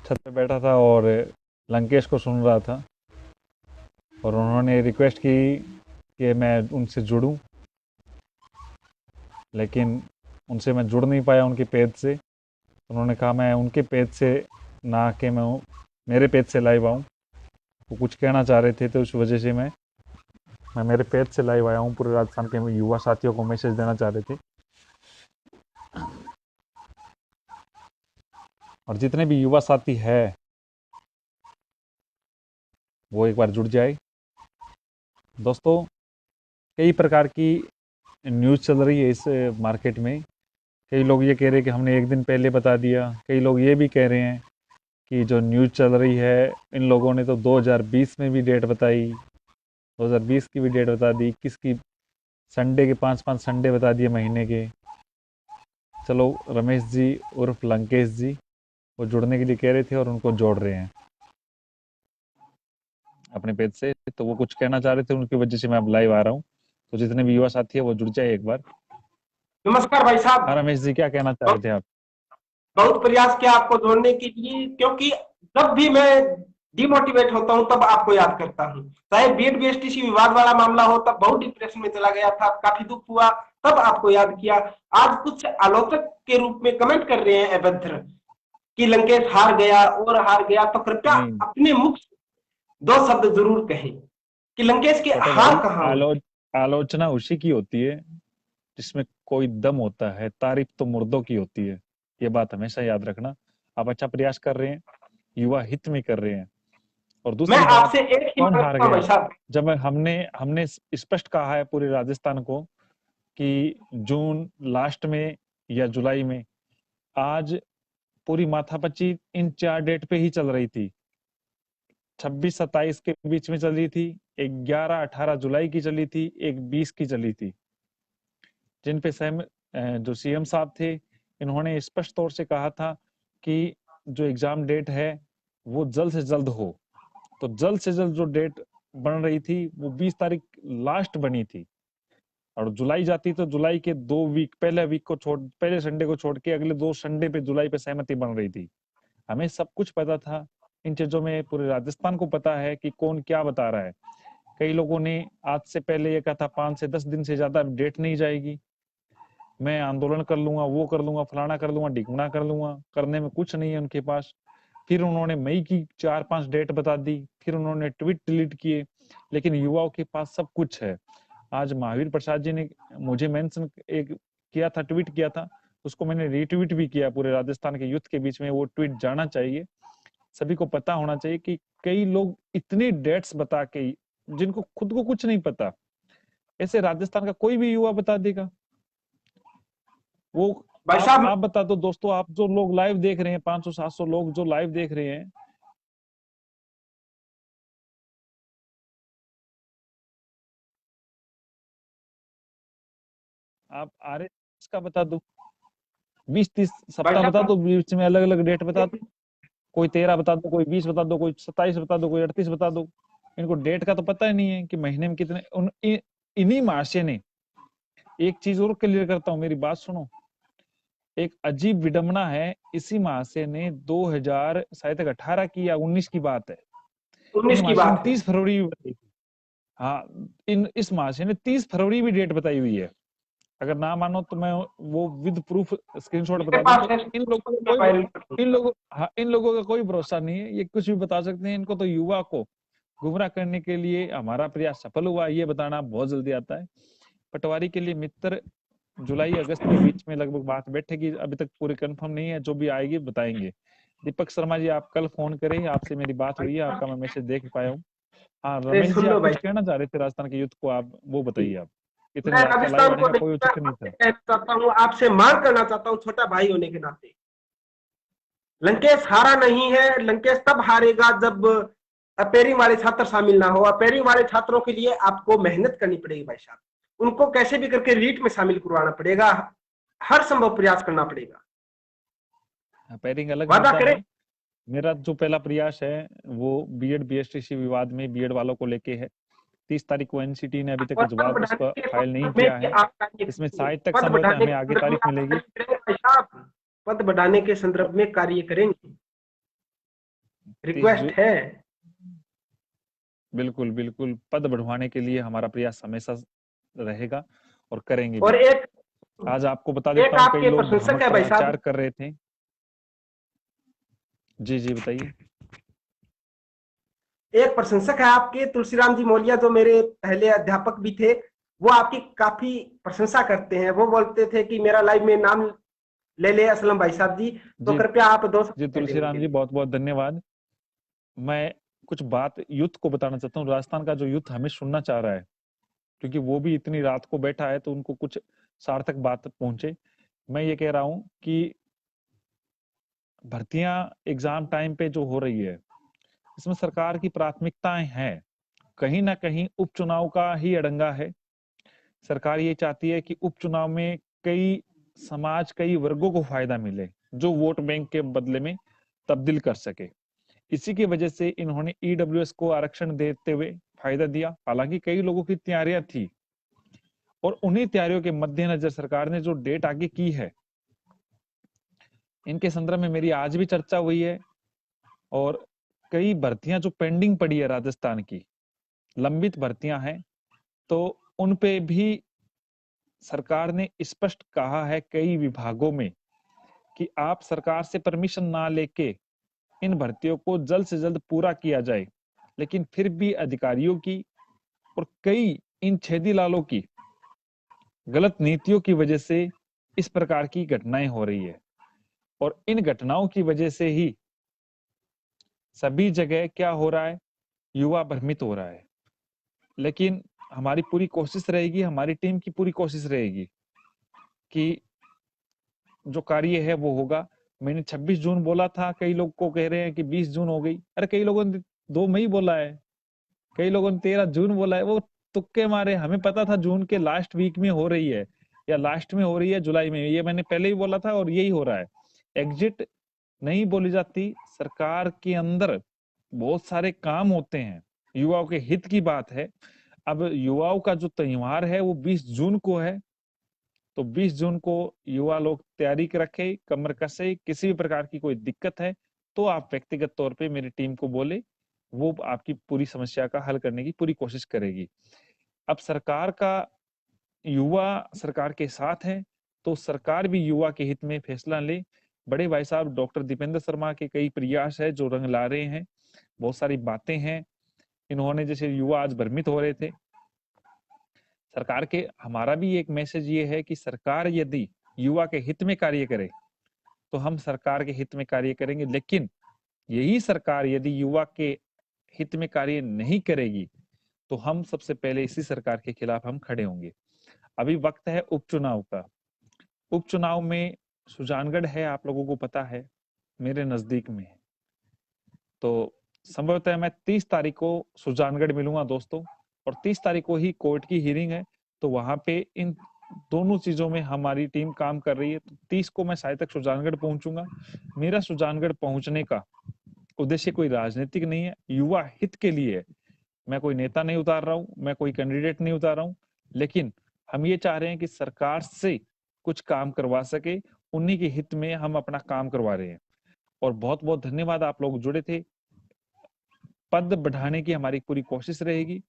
छत पे बैठा था और लंकेश को सुन रहा था और उन्होंने रिक्वेस्ट की कि मैं उनसे जुड़ूं, लेकिन उनसे मैं जुड़ नहीं पाया उनके पेज से। उन्होंने कहा मैं उनके पेज से ना आके मैं मेरे पेज से लाइव आऊँ। वो कुछ कहना चाह रहे थे तो उस वजह से मैं मेरे पेज से लाइव आया हूँ। पूरे राजस्थान के युवा साथियों को मैसेज देना चाह रहे थे और जितने भी युवा साथी है वो एक बार जुड़ जाए। दोस्तों, कई प्रकार की न्यूज़ चल रही है इस मार्केट में। कई लोग ये कह रहे हैं कि हमने एक दिन पहले बता दिया। कई लोग ये भी कह रहे हैं कि जो न्यूज़ चल रही है इन लोगों ने तो 2020 में भी डेट बताई, 2020 की भी डेट बता दी, 21 की संडे के 5-5 संडे बता दिए महीने के। चलो, रमेश जी उर्फ लंकेश जी वो जुड़ने के लिए कह रहे थे और उनको जोड़ रहे हैं अपने पेज से। तो वो कुछ कहना चाह रहे थे, उनकी वजह से मैं अब लाइव आ रहा हूँ। तो जितने भी युवा साथी है वो जुड़ जाए एक बार। नमस्कार भाई साहब। हाँ रमेश जी, क्या कहना चाह रहे थे आप? बहुत प्रयास किया आपको जोड़ने के लिए, क्योंकि जब भी मैं डिमोटिवेट होता हूं तब आपको याद करता हूं। चाहे बीएड बीएसटीसी विवाद वाला मामला हो, तब बहुत डिप्रेशन में चला गया था, काफी दुख हुआ, तब आपको याद किया। आज कुछ आलोचक के रूप में कमेंट कर रहे हैं अभद्र कि लंकेश हार गया और हार गया, तो कृपया नहीं अपने मुख से दो शब्द जरूर कहें कि लंकेश के छोटे हार भाई, कहाँ हुई। आलोचना उसी की होती है जिसमें कोई दम होता है। तारीफ तो मुर्दों की होती है। ये बात हमेशा याद रखना। आप अच्छा प्रयास कर रहे हैं, युवा हित में कर रहे हैं। और मैं दूसरी बात, आपसे एक ही कौन हार मांगता हूं भाई गया? साहब। जब हमने हमने स्पष्ट कहा है पूरे राजस्थान को कि जून लास्ट में या जुलाई में, आज पूरी माथापच्ची इन 4 डेट पे ही चल रही थी। 26-27 के बीच में चल रही थी, एक 11-18 जुलाई की चली थी, एक 20 की चली थी, जिन पे जो सीएम साहब थे इन्होंने स्पष्ट तौर से कहा था कि जो एग्जाम डेट है वो जल्द से जल्द हो। तो जल्द से जल्द जो डेट बन रही थी वो 20 तारीख लास्ट बनी थी। और जुलाई जाती तो जुलाई के 2 वीक, पहले वीक को छोड़, पहले संडे को छोड़ के अगले 2 संडे पे जुलाई पे सहमति बन रही थी। हमें सब कुछ पता था इन चीजों में। पूरे राजस्थान को पता है कि कौन क्या बता रहा है। कई लोगों ने आज से पहले ये कहा था 5 से 10 दिन से ज्यादा डेट नहीं जाएगी, मैं आंदोलन कर लूंगा, वो कर लूंगा, फलाना कर लूंगा, ढिकना कर लूंगा। करने में कुछ नहीं है उनके पास। फिर उन्होंने मई की 4-5 डेट बता दी, फिर उन्होंने ट्वीट डिलीट किए। लेकिन युवाओं के पास सब कुछ है। आज महावीर प्रसाद जी ने मुझे मेंशन एक किया था, ट्वीट किया था, उसको मैंने रीट्वीट भी किया। पूरे राजस्थान के यूथ के बीच में वो ट्वीट जाना चाहिए। सभी को पता होना चाहिए कि कई लोग इतनी डेट्स बता के, जिनको खुद को कुछ नहीं पता, ऐसे राजस्थान का कोई भी युवा बता देगा वो। भाई आप साहब, आप बता दो दोस्तों, आप जो लोग लाइव देख रहे हैं, 500-700 लोग जो लाइव देख रहे हैं, आप आर एस का बता दो, 20-30 भाई सप्ताह बता साहब, दो, बीच में अलग अलग डेट बता दो। कोई 13 बता दो, कोई 20 बता दो, कोई 27 बता दो, कोई 38 बता दो। इनको डेट का तो पता ही नहीं है कि महीने में कितने इन्हीं महाशय ने। एक चीज और क्लियर करता हूँ, मेरी बात सुनो। एक अजीब विडंबना है, इसी महाशय ने 2000 शायद तक 18 की या 19 की बात है, इन 19 की महाशय ने बात है। 30 फरवरी भी बताई थी। हाँ, इस महाशय ने 30 फरवरी भी डेट बताई हुई है। अगर ना मानो तो मैं वो विद प्रूफ स्क्रीनशॉट मेरे बता दूं। पास तो है, इन लोगों मैं को वायरल कर कोई, दूंगा। इन लोगों का कोई भरोसा नहीं है। ये कुछ भी बता सकते हैं। इनको तो युवा को गुमराह करने के लिए हमारा प्रयास सफल हुआ, ये बताना बहुत जल्दी आता है। पटवारी के लिए मित्र जुलाई अगस्त के बीच में लगभग बात बैठेगी, अभी तक पूरी कंफर्म नहीं है। जो भी आएगी बताएंगे। दीपक शर्मा जी, आप कल फोन करें, आपसे मेरी बात भाई हुई है, साहब, आपका मैं मैसेज देख पाया हूँ। हाँ अरे रमेश जी, सुन लो आप भाई। कुछ कहना चाह रहे थे राजस्थान के यूथ को, आप वो बताइए। आप इतने मैं आपका लाइव राजस्थान आने को का नहीं, कोई मैं औचित्य नहीं आपसे था। कहना चाहता हूँ, आपसे मांग करना चाहता हूँ, छोटा भाई होने के नाते। लंकेश हारा नहीं है। लंकेश तब हारेगा जब अपेयरिंग वाले छात्र शामिल ना हो। अपेयरिंग वाले छात्रों के लिए आपको मेहनत करनी पड़ेगी भाई साहब। उनको कैसे भी करके रीट में शामिल करवाना पड़ेगा। हर संभव प्रयास करना पड़ेगा। पैरिंग अलग वादा मुद्दा करें। है। मेरा जो पहला प्रयास है वो बीएड बीएसटीसी विवाद में बीएड वालों को लेके है। 30 तारीख को एनसीटी ने अभी तक और पद जवाब बढ़ाने इसका के फाइल नहीं संदर्भ में किया भी है। आप कार्य इसमें करेंगे। शायद तक पद संभवतः बढ़ाने हमें के आगे संदर्भ में तारीख आप मिलेगी। कार्य करेंगे भाई साहब। पद बढ़ाने के संदर्भ में कार्य करेंगे। रिक्वेस्ट है। बिल्कुल बिल्कुल, पद बढ़वाने के लिए हमारा प्रयास हमेशा रहेगा और करेंगे और भी। एक आज आपको बता देता एक हूँ, कई आपके लोग प्रशंसक भ्रामक है भाई प्रचार साहब, कर रहे थे। जी जी बताइए। एक प्रशंसक है आपके तुलसीराम जी मौलिया, जो मेरे पहले अध्यापक भी थे। वो आपकी काफी प्रशंसा करते हैं। वो बोलते थे कि मेरा लाइव में नाम ले ले असलम भाई साहब जी। तो जी कृपया आप दो जी शब्द कह दें उनके तुलसीराम जी, लिए। बहुत बहुत धन्यवाद। मैं कुछ बात यूथ को बताना चाहता हूँ, राजस्थान का जो यूथ हमें सुनना चाह रहा है, क्योंकि वो भी इतनी रात को बैठा है तो उनको कुछ सार्थक बात पहुंचे। मैं ये कह रहा हूं कि भर्तियां एग्जाम टाइम पे जो हो रही है, इसमें सरकार की प्राथमिकताएं हैं। कहीं ना कहीं उपचुनाव का ही अड़ंगा है। सरकार ये चाहती है कि उपचुनाव में कई समाज, कई वर्गों को फायदा मिले, जो वोट बैंक के बदले में तब्दील कर सके। इसी की वजह से इन्होंने ईडब्ल्यूएस को आरक्षण देते हुए फायदा दिया। हालांकि कई लोगों की तैयारियां थी, और उन्हीं तैयारियों के मद्देनजर सरकार ने जो डेट आगे की है, इनके संदर्भ में मेरी आज भी चर्चा हुई है। और कई भर्तियां जो पेंडिंग पड़ी है राजस्थान की, लंबित भर्तियां हैं, तो उन पे भी सरकार ने स्पष्ट कहा है कई विभागों में कि आप सरकार से परमिशन ना लेके इन भर्तियों को जल्द से जल्द पूरा किया जाए। लेकिन फिर भी अधिकारियों की और कई इन छेदी लालों की गलत नीतियों की वजह से इस प्रकार की घटनाएं हो रही है। और इन घटनाओं की वजह से ही सभी जगह क्या हो रहा है, युवा भ्रमित हो रहा है। लेकिन हमारी पूरी कोशिश रहेगी, हमारी टीम की पूरी कोशिश रहेगी कि जो कार्य है वो होगा। मैंने 26 जून बोला था, कई लोग को कह रहे हैं कि 20 जून हो गई। अरे कई लोगों ने 2 मई बोला है, कई लोगों ने 13 जून बोला है। वो तुक्के मारे, हमें पता था जून के लास्ट वीक में हो रही है या लास्ट में हो रही है जुलाई में, ये मैंने पहले ही बोला था और यही हो रहा है। एग्जिट नहीं बोली जाती। सरकार के अंदर बहुत सारे काम होते हैं, युवाओं के हित की बात है। अब युवाओं का जो त्योहार है वो 20 जून को है, तो 20 जून को युवा लोग तैयारी रखे, कमर कसे। किसी भी प्रकार की कोई दिक्कत है तो आप व्यक्तिगत तौर पे मेरी टीम को बोले, वो आपकी पूरी समस्या का हल करने की पूरी कोशिश करेगी। अब सरकार का, युवा सरकार के साथ है, तो सरकार भी युवा के हित में फैसला ले। बड़े भाई साहब डॉक्टर दीपेंद्र शर्मा के कई प्रयास है जो रंग ला रहे हैं, बहुत सारी बातें हैं। इन्होंने, जैसे युवा आज भ्रमित हो रहे थे, सरकार के, हमारा भी एक मैसेज ये है कि सरकार यदि युवा के हित में कार्य करे तो हम सरकार के हित में कार्य करेंगे। लेकिन यही सरकार यदि युवा के हित में कार्य नहीं करेगी तो हम सबसे पहले इसी सरकार के खिलाफ हम खड़े होंगे। अभी वक्त है उपचुनाव का। उपचुनाव में सुजानगढ़ है, आप लोगों को पता है, मेरे नजदीक में है। तो संभवतः मैं 30 तारीख को सुजानगढ़ मिलूंगा दोस्तों, और 30 तारीख को ही कोर्ट की हियरिंग है। तो वहां पे इन दोनों चीजों में हमारी टीम काम कर रही है। तो 30 को मैं शायद तक सुजानगढ़ पहुंचूंगा। मेरा सुजानगढ़ पहुंचने का उद्देश्य कोई राजनीतिक नहीं है, युवा हित के लिए है। मैं कोई नेता नहीं उतार रहा हूं, मैं कोई कैंडिडेट नहीं उतार रहा हूं, लेकिन हम ये चाह रहे हैं कि सरकार से कुछ काम करवा सके, उन्हीं के हित में हम अपना काम करवा रहे हैं। और बहुत बहुत धन्यवाद, आप लोग जुड़े थे। पद बढ़ाने की हमारी पूरी कोशिश रहेगी।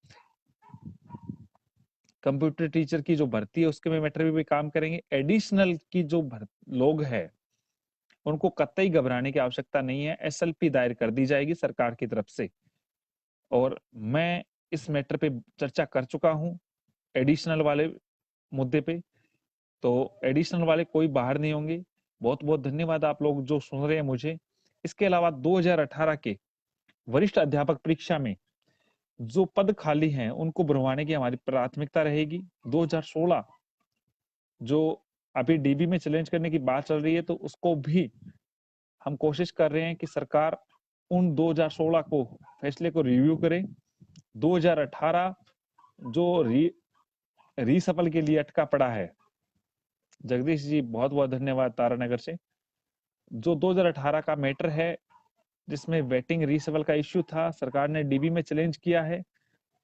कंप्यूटर टीचर की जो भर्ती है उसके में मैटर भी काम करेंगे। एडिशनल की जो लोग हैं उनको कतई घबराने की आवश्यकता नहीं है, एसएलपी दायर कर दी जाएगी सरकार की तरफ से। और मैं इस मैटर पे चर्चा कर चुका हूं, एडिशनल वाले मुद्दे पे। तो एडिशनल वाले कोई बाहर नहीं होंगे। बहुत बहुत धन्यवाद आप लोग जो सुन रहे हैं मुझे। इसके अलावा 2018 के वरिष्ठ अध्यापक परीक्षा में जो पद खाली हैं उनको भरवाने की हमारी प्राथमिकता रहेगी। 2016 जो अभी डीबी में चैलेंज करने की बात चल रही है, तो उसको भी हम कोशिश कर रहे हैं कि सरकार उन 2016 को फैसले को रिव्यू करे। 2018 जो रीसफल के लिए अटका पड़ा है, जगदीश जी बहुत बहुत धन्यवाद तारानगर से, जो 2018 का मैटर है जिसमें वेटिंग रीसफल का इश्यू था, सरकार ने डीबी में चैलेंज किया है,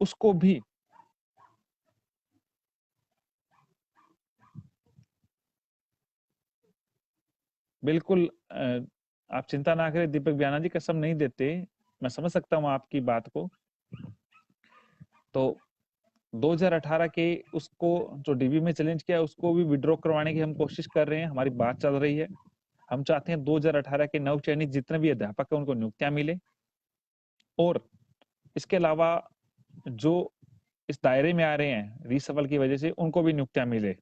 उसको भी बिल्कुल आप चिंता ना करें दीपक ब्याना जी, कसम नहीं देते, मैं समझ सकता हूँ आपकी बात को। तो 2018 के उसको जो डीबी में चैलेंज किया उसको भी विड्रॉ करवाने की हम कोशिश कर रहे हैं, हमारी बात चल रही है। हम चाहते हैं 2018 के नव चयनित जितने भी अध्यापक है उनको नियुक्तियां मिले, और इसके अलावा जो इस दायरे में आ रहे हैं रीसफल की वजह से उनको भी नियुक्तियां मिले,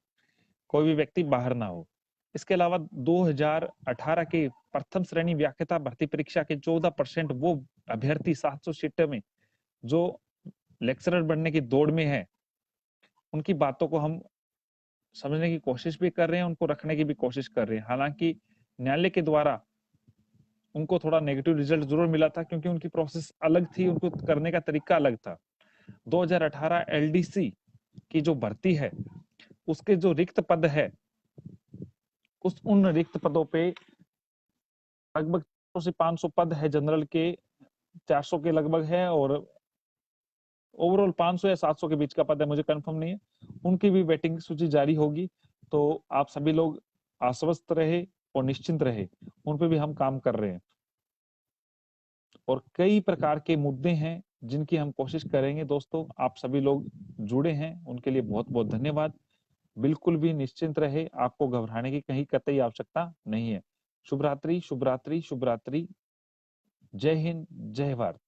कोई भी व्यक्ति बाहर ना हो। इसके अलावा 2018 के प्रथम श्रेणी व्याख्याता भर्ती परीक्षा के 14% वो अभ्यर्थी 700 सीटों में जो लेक्चरर बनने की दौड़ में है, उनकी बातों को हम समझने की कोशिश भी कर रहे हैं, उनको रखने की भी कोशिश कर रहे हैं। हालांकि न्यायालय के द्वारा उनको थोड़ा नेगेटिव रिजल्ट जरूर मिला था, क्योंकि उनकी प्रोसेस अलग थी, उनको करने का तरीका अलग था। 2018 एलडीसी की जो भर्ती है उसके जो रिक्त पद है, उन रिक्त पदों पे लगभग 400 से 500 पद है जनरल के, 400 के लगभग है, और ओवरऑल 500 या 700 के बीच का पद है, मुझे कंफर्म नहीं है। उनकी भी वेटिंग सूची जारी होगी, तो आप सभी लोग आश्वस्त रहे और निश्चिंत रहे, उन पे भी हम काम कर रहे हैं। और कई प्रकार के मुद्दे हैं जिनकी हम कोशिश करेंगे। दोस्तों आप सभी लोग जुड़े हैं उनके लिए बहुत बहुत धन्यवाद। बिल्कुल भी निश्चिंत रहे, आपको घबराने की कहीं कतई आवश्यकता नहीं है। शुभ रात्रि, शुभ रात्रि, शुभ रात्रि। जय हिंद, जय भारत।